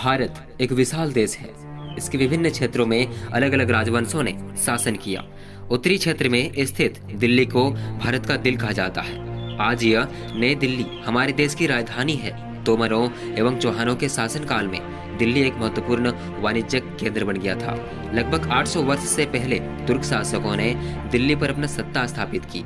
भारत एक विशाल देश है। इसके विभिन्न क्षेत्रों में अलग अलग राजवंशों ने शासन किया। उत्तरी क्षेत्र में स्थित दिल्ली को भारत का दिल कहा जाता है। आज यह नई दिल्ली हमारे देश की राजधानी है। तोमरों एवं चौहानों के शासनकाल में दिल्ली एक महत्वपूर्ण वाणिज्यिक केंद्र बन गया था। लगभग 800 वर्ष से पहले तुर्क शासकों ने दिल्ली पर अपना सत्ता स्थापित की।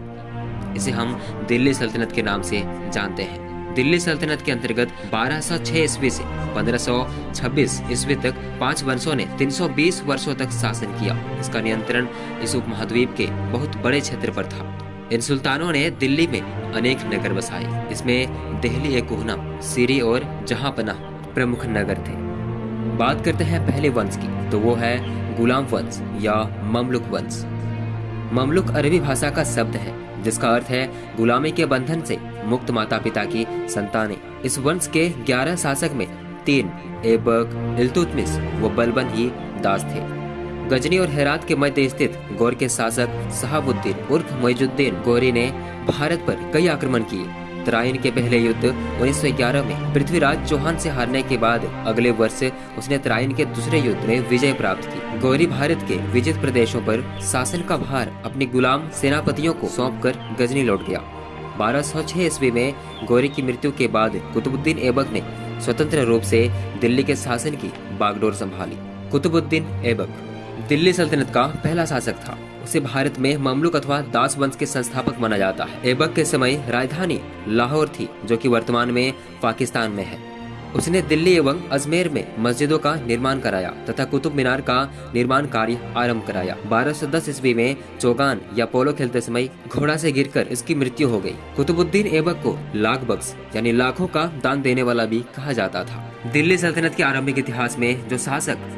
इसे हम दिल्ली सल्तनत के नाम से जानते हैं। दिल्ली सल्तनत के अंतर्गत 1206 ईस्वी से 1526 ईस्वी तक 5 वंशों ने 320 वर्षों तक शासन किया। इसका नियंत्रण इस उपमहाद्वीप के बहुत बड़े क्षेत्र पर था। इन सुल्तानों ने दिल्ली में अनेक नगर बसाए। इसमें दिल्ली एक कोहना, सीरी और जहांपनाह प्रमुख नगर थे। बात करते हैं पहले वंश की, तो वो है गुलाम वंश या ममलुक वंश। ममलुक अरबी भाषा का शब्द है जिसका अर्थ है गुलामी के बंधन से मुक्त माता पिता की संतानें। इस वंश के 11 शासक में 3 ऐबक, इल्तुतमिश व बलबन ही दास थे। गजनी और हेरात के मध्य स्थित गौर के शासक शहाबुद्दीन उर्फ मुइजुद्दीन गौरी ने भारत पर कई आक्रमण किए। तराइन के पहले युद्ध 1911 में पृथ्वीराज चौहान से हारने के बाद अगले वर्ष उसने तराइन के दूसरे युद्ध में विजय प्राप्त की। गौरी भारत के विजित प्रदेशों पर शासन का भार अपने गुलाम सेनापतियों को सौंपकर गजनी लौट गया। 1206 ईस्वी में गौरी की मृत्यु के बाद कुतुबुद्दीन ऐबक ने स्वतंत्र रूप से दिल्ली के शासन की बागडोर संभाली। कुतुबुद्दीन ऐबक दिल्ली सल्तनत का पहला शासक था। उसे भारत में ममलुक अथवा दास वंश के संस्थापक माना जाता है। ऐबक के समय राजधानी लाहौर थी, जो कि वर्तमान में पाकिस्तान में है। उसने दिल्ली एवं अजमेर में मस्जिदों का निर्माण कराया तथा कुतुब मीनार का निर्माण कार्य आरंभ कराया। 1210 ईस्वी में चौगान या पोलो खेलते समय घोड़ा से गिरकर इसकी मृत्यु हो गई। कुतुबुद्दीन ऐबक को लाख बख्श यानी लाखों का दान देने वाला भी कहा जाता था। दिल्ली सल्तनत के आरंभिक इतिहास में जो शासक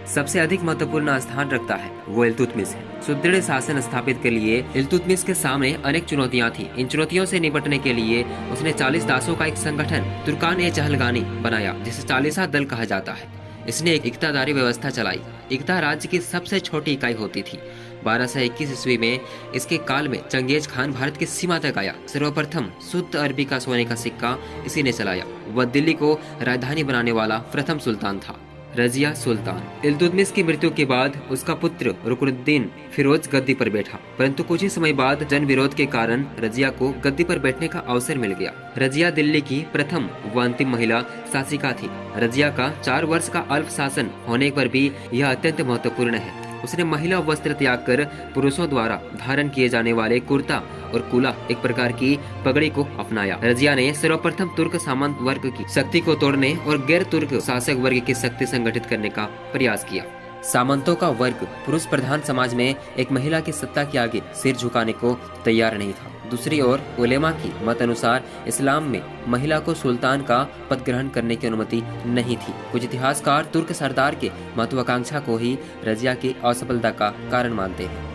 सबसे अधिक महत्वपूर्ण स्थान रखता है वो इल्तुतमिश है। सुदृढ़ शासन स्थापित के लिए इल्तुतमिश के सामने अनेक चुनौतियां थी। इन चुनौतियों से निपटने के लिए उसने 40 दासों का एक संगठन तुर्कान-ए-चहलगानी बनाया, जिसे चालीसा दल कहा जाता है। इसने एक इक्तादारी व्यवस्था चलाई। इक्ता राज्य की सबसे छोटी इकाई होती थी। 1221 ईस्वी में इसके काल में चंगेज खान भारत की सीमा तक आया। सर्वप्रथम शुद्ध अरबी का सोने का सिक्का इसी ने चलाया। वह दिल्ली को राजधानी बनाने वाला प्रथम सुल्तान था। रजिया सुल्तान। इल्तुतमिश की मृत्यु के बाद उसका पुत्र रुकनुद्दीन फिरोज गद्दी पर बैठा, परंतु कुछ ही समय बाद जन विरोध के कारण रजिया को गद्दी पर बैठने का अवसर मिल गया। रजिया दिल्ली की प्रथम व अंतिम महिला शासिका थी। रजिया का 4 वर्ष का अल्प शासन होने पर भी यह अत्यंत महत्वपूर्ण है। उसने महिला वस्त्र त्याग कर पुरुषों द्वारा धारण किए जाने वाले कुर्ता और कुला, एक प्रकार की पगड़ी को अपनाया। रजिया ने सर्वप्रथम तुर्क सामंत वर्ग की शक्ति को तोड़ने और गैर तुर्क शासक वर्ग की शक्ति संगठित करने का प्रयास किया। सामंतों का वर्ग पुरुष प्रधान समाज में एक महिला की सत्ता के आगे सिर झुकाने को तैयार नहीं था। दूसरी ओर उलेमा की मत अनुसार इस्लाम में महिला को सुल्तान का पद ग्रहण करने की अनुमति नहीं थी। कुछ इतिहासकार तुर्क सरदार के महत्वाकांक्षा को ही रजिया की असफलता का कारण मानते हैं।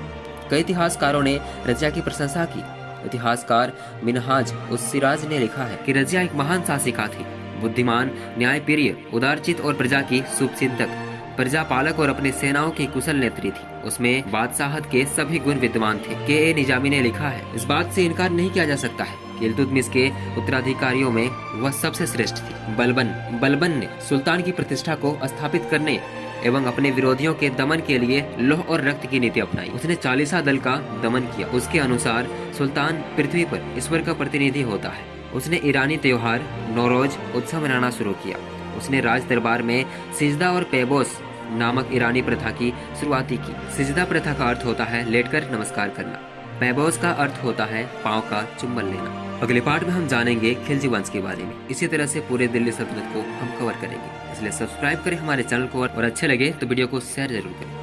कई इतिहासकारों ने रजिया की प्रशंसा की। इतिहासकार मिनहाज उस सिराज ने लिखा है कि रजिया एक महान शासिका थी, बुद्धिमान, न्यायप्रिय, उदारचित और प्रजा की शुभचिंतक, प्रजा पालक और अपनी सेनाओं की कुशल नेत्री थी। उसमें बादशाहत के सभी गुण विद्यमान थे। के निजामी ने लिखा है, इस बात से इनकार नहीं किया जा सकता है कि इल्तुतमिश के उत्तराधिकारियों में वह सबसे श्रेष्ठ थी। बलबन ने सुल्तान की प्रतिष्ठा को स्थापित करने एवं अपने विरोधियों के दमन के लिए लौह और रक्त की नीति अपनाई। उसने चालीसा दल का दमन किया। उसके अनुसार सुल्तान पृथ्वी पर ईश्वर का प्रतिनिधि होता है। उसने ईरानी त्योहार नौरोज उत्सव मनाना शुरू किया। उसने राज दरबार में सिजदा और पेबोस नामक ईरानी प्रथा की शुरुआती की। सिजदा प्रथा का अर्थ होता है लेटकर नमस्कार करना। पेबोस का अर्थ होता है पांव का चुम्बन लेना। अगले पार्ट में हम जानेंगे खिलजी वंश के बारे में। इसी तरह से पूरे दिल्ली सल्तनत को हम कवर करेंगे, इसलिए सब्सक्राइब करें हमारे चैनल को और अच्छे लगे तो वीडियो को शेयर जरूर करें।